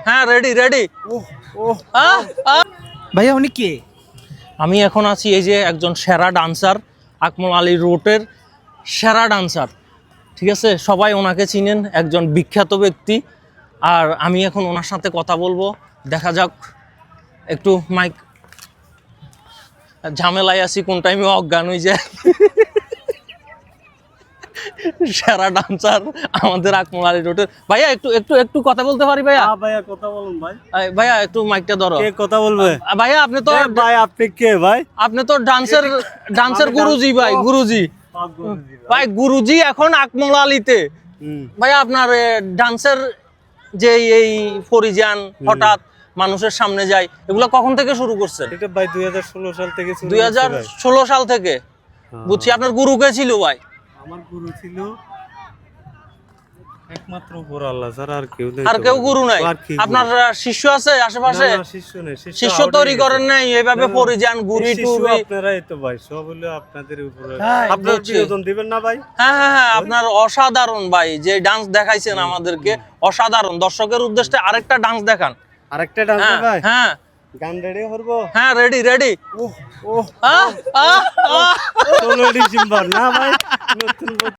হ্যাঁ ready ready. ভাইয়া উনি কে? আমি এখন আছি এই যে একজন সেরা ডান্সার, আকমল আলী রোটের সেরা ডান্সার, ঠিক আছে? সবাই ওনাকে চিনেন, একজন বিখ্যাত ব্যক্তি। আর আমি এখন ওনার সাথে কথা বলবো, দেখা যাক। একটু মাইক ঝামেলায় আছি, কোন টাইমে অজ্ঞান হয়ে যায়। সেরা ডান্সার আমাদের আকমল আলী রোটের। ভাইয়া একটু একটু একটু কথা বলতে পারি ভাইয়া? ভাইয়া কথা বলুন ভাই। ভাইয়া একটু মাইকটা ধরো। কে কথা বলবে? ভাইয়া আপনি তো ভাই আপনি কে ভাই? আপনি তো ডান্সের গুরুজি ভাই, গুরুজি ভাই, গুরুজি এখন আকমল আলীতে। ভাইয়া আপনার ডান্সের যে এই পরিজান হঠাৎ মানুষের সামনে যায়, এগুলো কখন থেকে শুরু করছেন? এটা ভাই 2016 সাল থেকে শুরু। 2016 সাল থেকে? বুঝছি। আপনার গুরু কে ছিল ভাই? আমার গুরু ছিল একমাত্র উপর আল্লাহ ছাড়া আর কেউ নেই। আর কেউ গুরু নাই? আপনার শিষ্য আছে আশেপাশে? না শিষ্য নেই। শিষ্য তৈরি করেন নাই এইভাবে পরিজান গুরি টুরি? আপনারাই তো ভাই, সব হলো আপনাদের উপরে। আপনারা বিনোদন দিবেন না ভাই? হ্যাঁ হ্যাঁ হ্যাঁ, আপনার অসাধারণ ভাই, যে ডান্স দেখাইছেন আমাদেরকে অসাধারণ। দর্শকের উদ্দেশ্যে আরেকটা ডান্স দেখান। আরেকটা ডান্স ভাই? হ্যাঁ গান রেডি করব? হ্যাঁ রেডি রেডি। 16 ডিসেম্বর না ভাই, নতুন